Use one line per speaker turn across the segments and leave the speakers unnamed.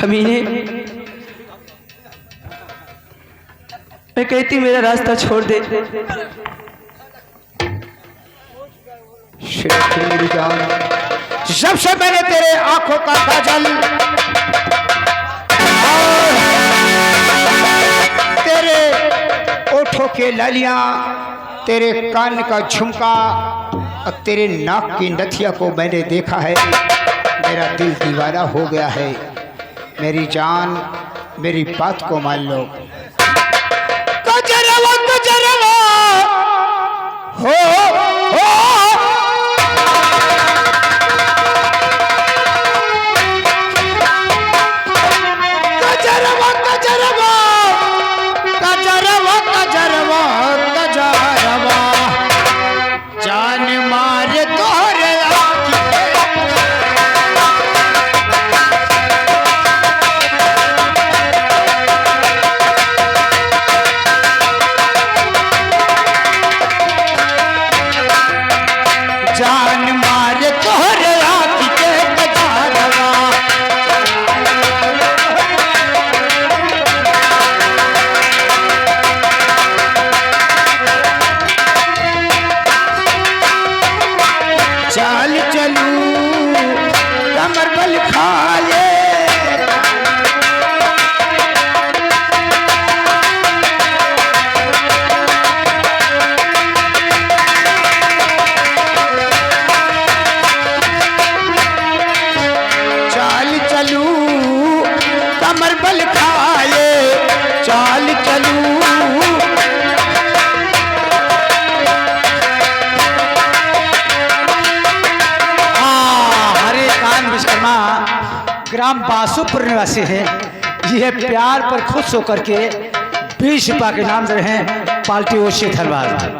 कमीने, मैं कहती मेरा रास्ता छोड़ दे।
मेरी जान, जब से मैंने तेरे आंखों का काजल और तेरे ओठों के लालियां, तेरे कान का झुमका और तेरे नाक की नथिया को मैंने देखा है, मेरा दिल दीवाना हो गया है। मेरी जान, मेरी बात को मान लो। कजरवा कजरवा हो कजरवा कजरवा कजरवा कजरवा कजरवा जान मार तोहरे जान मार तोहरे आँख के कजरवा। चाल चलूं कमर बल खाए, चाल चलूं कमर बल खाए, चाल चलूं।
हरे कान विश्वकर्मा ग्राम बासुपुर निवासी हैं। यह प्यार पर खुश होकर के 20 रुपये के नाम दे रहे हैं पाल्टी ओशी थलवार।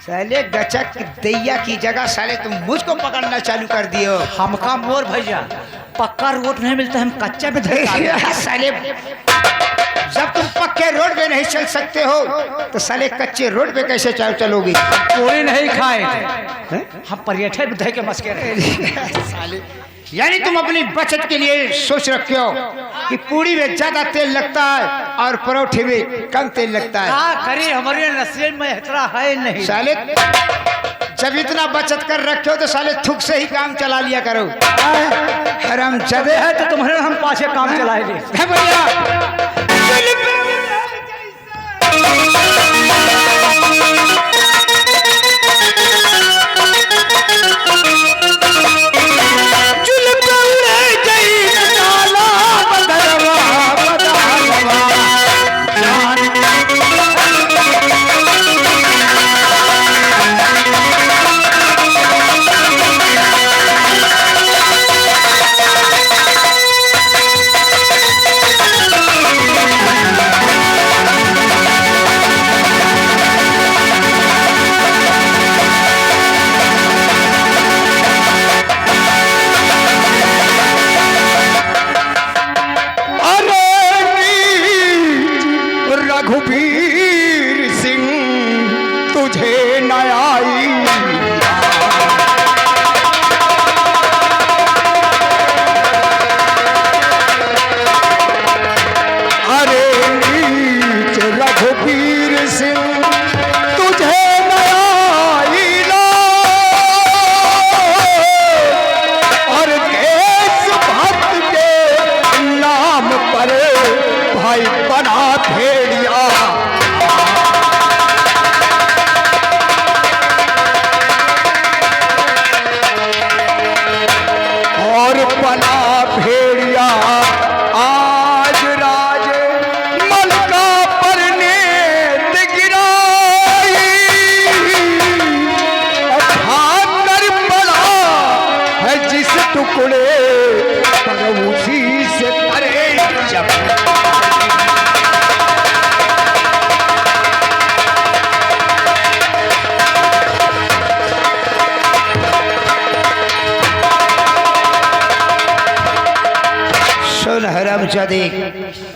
साले गचक दैया की जगह साले तुम मुझको पकड़ना चालू कर दियो।
हमका मोर भैया पक्का रोड नहीं मिलता, हम कच्चे पे धर
साले जब तुम पक्के रोड पे नहीं चल सकते हो तो साले कच्चे रोड पे कैसे चलोगी?
पूरी नहीं खाए हम पर्यटक धर के मस्के रहे।
साले यानी तुम अपनी बचत के लिए सोच रखे हो कि पूड़ी में ज्यादा तेल लगता है और परोठे में कम तेल लगता है।
हाँ करी, हमारे नसीब में इतना है नहीं।
साले जब इतना बचत कर रखे हो तो साले थूक से ही काम चला लिया करो। हराम जबे
है तो तुम्हारे हम पाछे काम चलाएंगे।
रघुवीर सिंह तुझे न आई, अरे नीच रघुवीर सिंह तुझे न आई ना, और देश भक्त के नाम पर भाई बना भेड़िया अच्छा देख,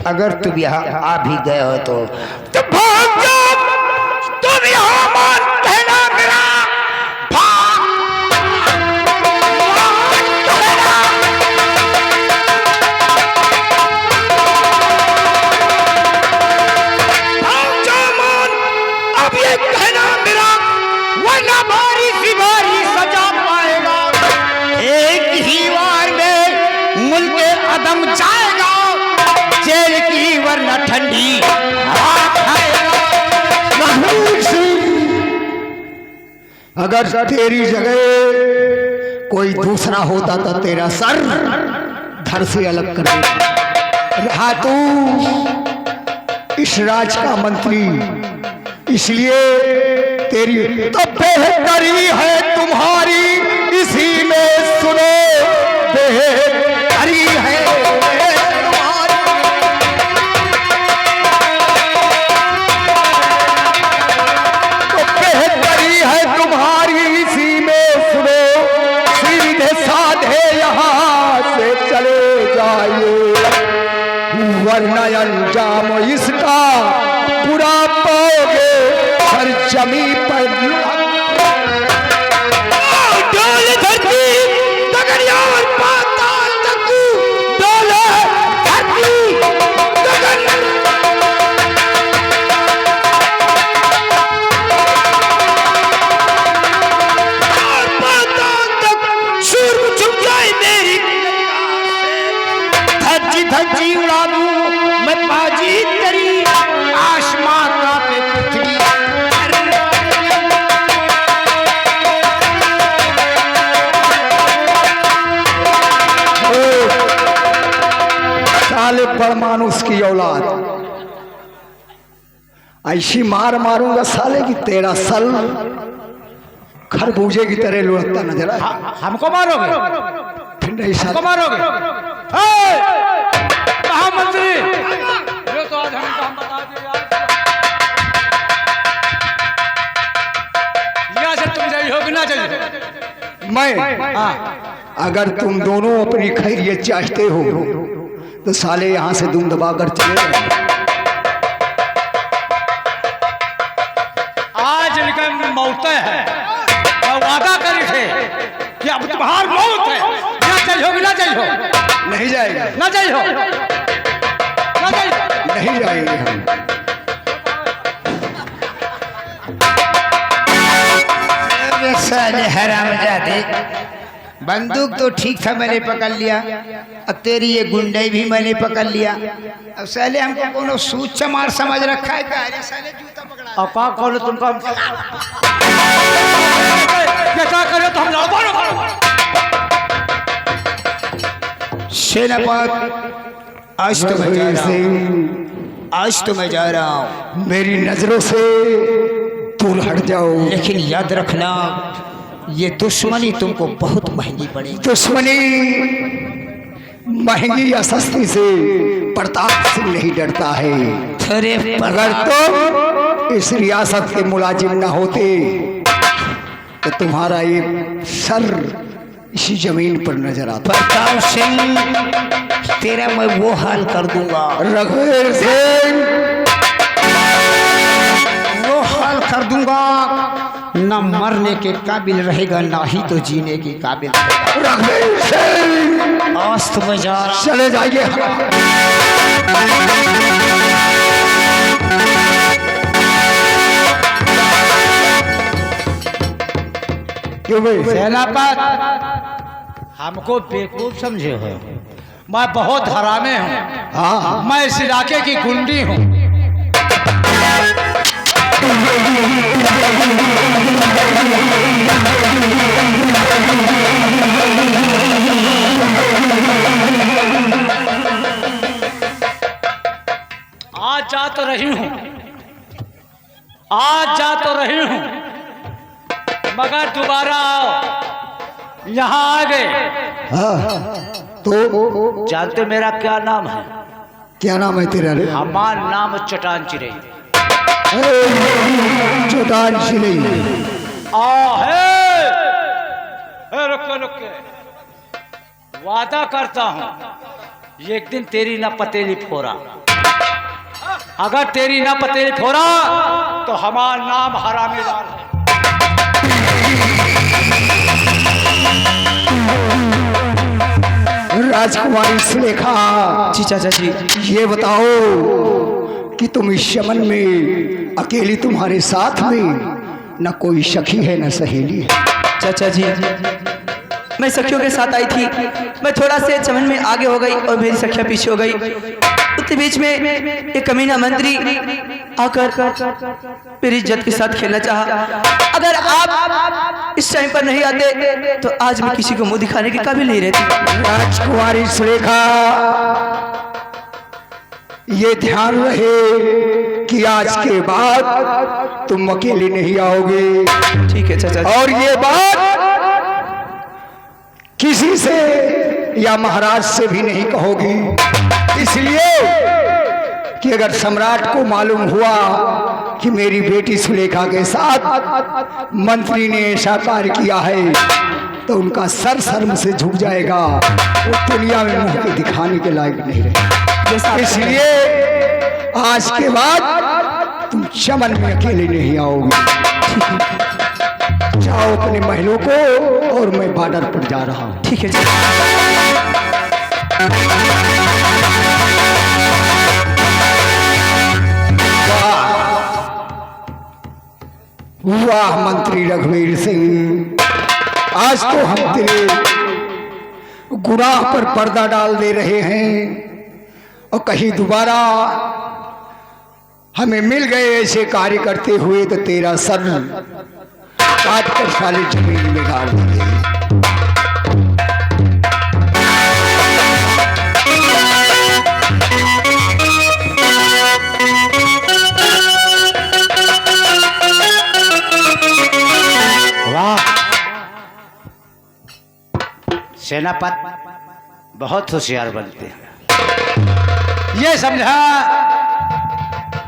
अगर तुम यहाँ आ भी गए हो तो भाग जाओ। तुम यहाँ मत कहना मेरा, भाग जाओ मन। अब ये कहना मेरा, वरना भारी सी भारी सजा पाएगा। एक ही बार में मुल्क अदम जाएगा, जेल की वरना ठंडी हवा खाएगा।
महमूद सिंह, अगर तेरी जगह कोई दूसरा होता तो तेरा सर धड़ से अलग कर देता। रहा तू इस राज का मंत्री, इसलिए तेरी तो बेहतरी है तुम्हारी इसी में सुनो, बेहतरी है तुम्हारी। तो बेहतरी है तुम्हारी इसी में सुनो, सीधे साधे यहाँ से चले जाइए, वरना अंजाम इसका बुरा पाओगे। हर जमी पर
डोल धरती गगनिया और पाताल तक, डोले धरती गगन और पाताल तक, सूर झुक जाए मेरी धज्जी धज्जी उड़ा दूं मैं बाजी तेरी, आसमां का पे पृथ्वी।
साले परमानुष की औलाद, ऐसी मार मारूंगा साले की तेरा सल खरबूजे की तरह लुढ़कता नजर आए।
हमको मारोगे?
फिर नहीं
हमको
साले,
मारोगे? महामंत्री, ये तो आज हम बता दिए यार। यहाँ से तुम जाइए हो कि ना जाइए?
मैं
हाँ,
अगर तुम दोनों अपनी खैरियत चाहते हो तो साले यहाँ से दुम दबा कर चले जाओ।
आज इनका मौत है, और वादा करे थे कि अब तुम्हार मौत है। ना चाहिए कि ना चाहिए?
नहीं जाएगा,
ना चाहिए, ना चाहिए।
नहीं जाएंगे हम।
साले हरामजादे, बंदूक तो ठीक था मैंने पकड़ लिया, अब तेरी ये गुंडे भी मैंने पकड़ लिया। अब साले हमको कोनो सूच चमार समझ रखा है क्या? अरे साले जूता पकड़ा।
और का कौन तुमका क्या करे तो हम लड़ो।
सेनापत, आज तो मैं जा रहा हूँ, आज तो मैं जा रहा हूँ,
मेरी नजरों से दूर हट जाओ।
लेकिन याद रखना ये दुश्मनी तुमको बहुत महंगी पड़ेगी।
दुश्मनी महंगी या सस्ती से प्रताप सिंह नहीं डरता है।
अरे
अगर तुम इस रियासत के मुलाजिम न होते तो तुम्हारा ये सर इसी जमीन पर नजर आता।
प्रताप सिंह तेरा मैं वो हाल कर दूंगा,
रघुवीर सिंह
वो हाल कर दूंगा, न मरने के काबिल रहेगा ना ही तो जीने के काबिल रहेगा।
रघुवीर सिंह
आज तो मैं जा रहा हूं।
चले जाइए। क्यों भाई?
सेनापत, हमको बेवकूफ समझे हो? मैं बहुत हरामे हूँ।
हाँ,
मैं इस इलाके की गुंडी हूँ। आज जा तो रही हूँ, आज जा तो रही हूँ, मगर दोबारा आओ। यहाँ आ गए
तो
जानते मेरा क्या नाम है?
क्या नाम है तेरा? रे
हमारा नाम चटान चिरे।
चौटान सिले।
रुके रुके, वादा करता हूँ एक दिन तेरी ना पतेली फोड़ा, अगर तेरी ना पतेली फोड़ा तो हमारा नाम हरामीदार है।
राजकुमारी सुलेखा,
जी चाचा जी।
ये बताओ कि तुम इस चमन में अकेली, तुम्हारे साथ में न कोई सखी है न सहेली है।
चाचा जी, मैं सखियों के साथ आई थी, मैं थोड़ा से चमन में आगे हो गई और मेरी सखियां पीछे हो गई। उतने बीच में एक कमीना मंत्री आकर मेरी इज्जत के साथ खेलना चाहा। अगर आप इस टाइम पर नहीं आते तो आज मैं किसी को मुंह दिखाने के काबिल नहीं रहती।
राजकुमारी सुलेखा, ये ध्यान रहे कि आज के बाद तुम अकेले नहीं आओगे।
ठीक है चाचा जी।
और ये बात किसी से या महाराज से भी नहीं कहोगी, इसलिए कि अगर सम्राट को मालूम हुआ कि मेरी बेटी सुलेखा के साथ मंत्री ने ऐसा कार्य किया है तो उनका सर शर्म से झुक जाएगा, वो दुनिया में मुंह के दिखाने के लायक नहीं रहे। इसलिए आज के बाद तुम चमन में अकेले नहीं आओगे। जाओ अपने महलों को, और मैं बॉर्डर पर जा रहा हूँ।
ठीक है जी।
वाह मंत्री रघुवीर सिंह, आज तो हम तेरे गुनाह पर पर्दा डाल दे रहे हैं और कहीं दोबारा हमें मिल गए ऐसे कार्य करते हुए तो तेरा सर काट कर साले जमीन में डाल देंगे।
सेनापति बहुत होशियार बनते हैं। ये समझा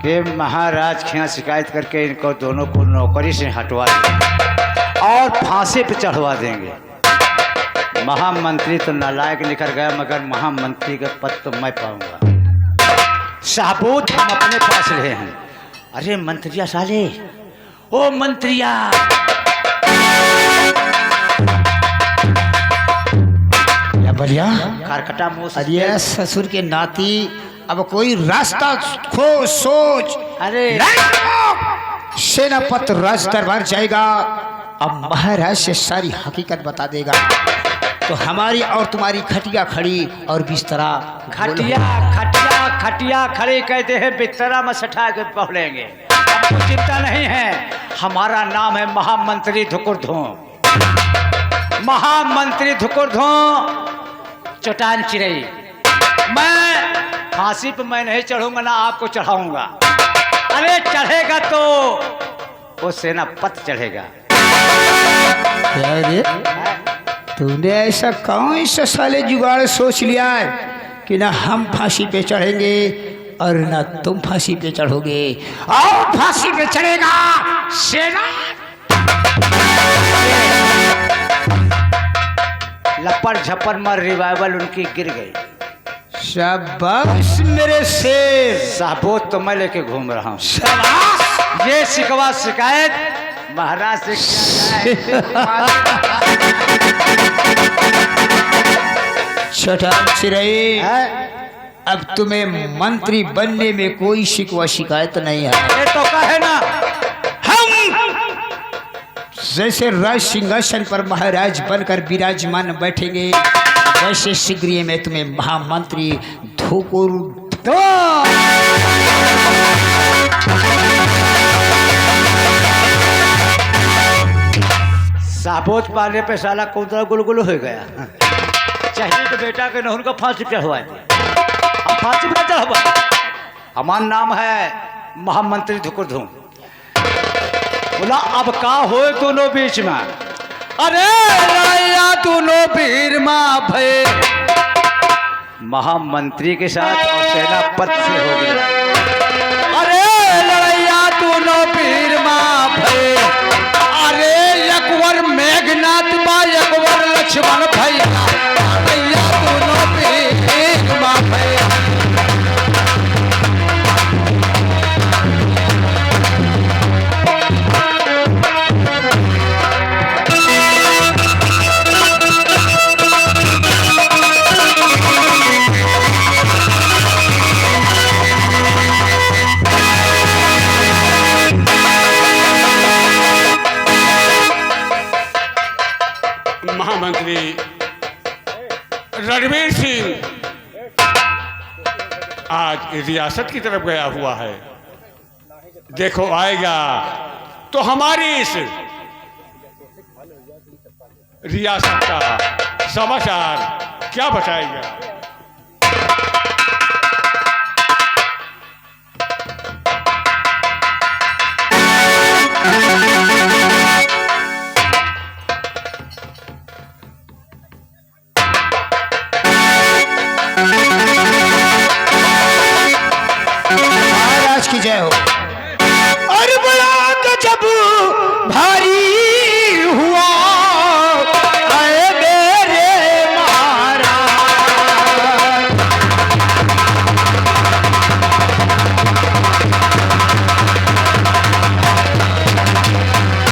कि महाराज के यहाँ शिकायत करके इनको दोनों को नौकरी से हटवा देंगे और फांसी पे चढ़वा देंगे। महामंत्री तो नालायक निकल गया, मगर महामंत्री का पद तो मैं पाऊंगा। साबूत हम अपने पास रहे हैं। अरे मंत्रिया साले, ओ मंत्रिया,
बढ़िया
कारकटा मुंह।
अरे ससुर के नाती, अब कोई रास्ता खो सोच।
अरे
सेनापति राज दरबार जाएगा, अब महाराज से सारी हकीकत बता देगा तो हमारी और तुम्हारी खटिया खड़ी और बिस्तरा
खटिया खटिया खटिया खड़ी कहते हैं, बिस्तरा में सटा के पहुलेंगे। हमको चिंता नहीं है, हमारा नाम है महामंत्री धुकुरधों। महामंत्री धुकुरधों चट्टान चिरई। मैं फांसी पे मैं नहीं चढ़ूंगा, ना आपको चढ़ाऊंगा। अरे चढ़ेगा तो वो सेनापति चढ़ेगा।
अरे तूने ऐसा कौन सा साले जुगाड़ सोच लिया है कि ना हम फांसी पे चढ़ेंगे और ना तुम फांसी पे चढ़ोगे। और फांसी पे चढ़ेगा सेना।
लपड़ झपड़ मर रिवाइवल उनकी गिर गई।
शाबाश मेरे शेर।
साबूत तो मैं लेके घूम रहा हूँ।
शाबाश।
ये शिकवा शिकायत महाराज से किया जाए।
चट्टान चिरई,
है?
अब तुम्हें मंत्री बनने में कोई शिकवा शिकायत नहीं है।
ये तो कहे ना,
जैसे राज सिंहासन पर महाराज बनकर विराजमान बैठेंगे, वैसे शीघ्र में तुम्हें महामंत्री धुकुरधों।
साबूत पाने पे साला कूदरा गुलगुल हो गया। चाहिए तो बेटा के नहुन को फांसी चढ़वा दे, हम फांसी पे चढ़वा। हमारा नाम है महामंत्री धुकुरधों। बोला अब का हो दोनों बीच में। अरे लड़ाइया दोनों वीर माँ भय, महामंत्री के साथ और सेनापति से हो गया। अरे लड़ाइया दोनों वीर माँ भय, अरे यकवर मेघनाथ बा यकवर लक्ष्मण भैया, लड़ाइया दोनों वीर माँ
रणवीर सिंह आज रियासत की तरफ गया हुआ है। देखो आएगा तो हमारी इस रियासत का समाचार क्या बताएगा।
महाराज की जय हो।
और बड़ा गजब भारी हुआ आए मेरे महाराज।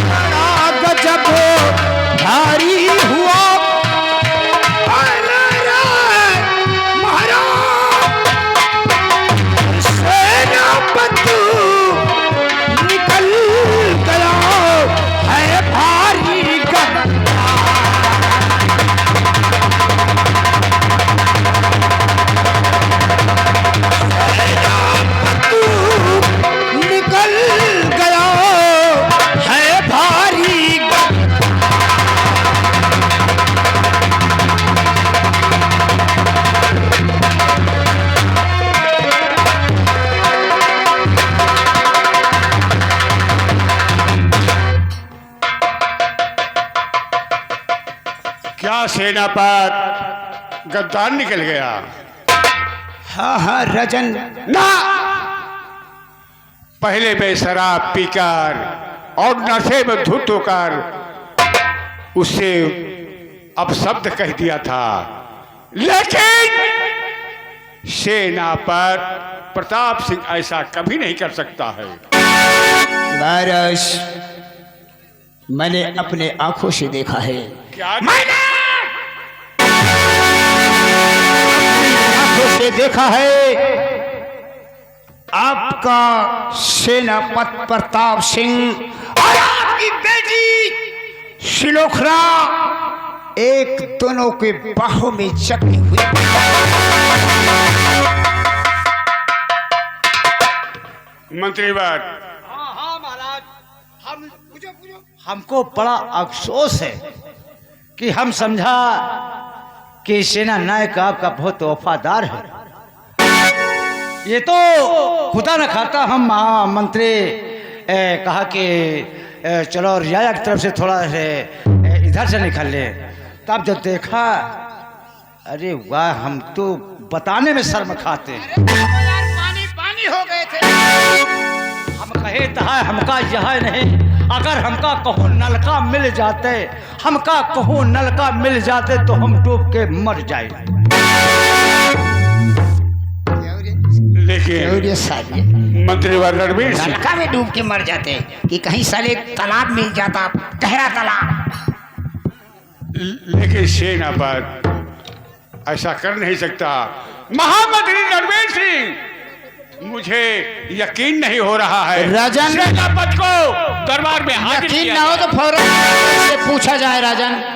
बड़ा गजब भारी हुआ आए मेरे महाराज। सेनापति निकल गया है भारी गद्दा। सेनापति निकल गया है भारी गद्दा।
क्या सेनापत गद्दार निकल गया?
हाँ हाँ राजन।
ना, पहले मैं शराब पीकर और नशे में धुत होकर उससे अपशब्द कह दिया था, लेकिन सेनापत प्रताप सिंह ऐसा कभी नहीं कर सकता है।
महाराज मैंने अपने आंखों से देखा है।
क्या
आंखों से देखा है आपका सेनापति प्रताप सिंह और आपकी बेटी शिलोखरा एक दोनों के बाहों में जकड़ी हुई।
मंत्रीवर,
हाँ महाराज, हमको बड़ा अफसोस है कि हम समझा कि सेना नायक आपका बहुत वफादार है। ये तो खुदा न खाता हम महामंत्री कहा कि चलो रियाया की तरफ से थोड़ा से इधर से निकल ले, तब जब देखा अरे वाह, हम तो बताने में शर्म खाते हैं।
पानी पानी हो गए थे।
हम कहे तहा हमका यह नहीं, अगर हमका कहो नलका मिल जाते, हमका कहो नलका मिल जाते तो हम डूब के मर जाए।
लेकिन मंत्रीवर रणवीर सिंह,
नलका में डूब के मर जाते कि कहीं साले तालाब मिल जाता, गहरा तालाब।
लेकिन सेनापत ऐसा कर नहीं सकता। महामंत्री रणवीर सिंह, मुझे यकीन नहीं हो रहा है।
राजन,
सेनापति को दरबार में हाजिर
यकीन
किया
ना हो
जाए।
तो फौरन से पूछा जाए राजन।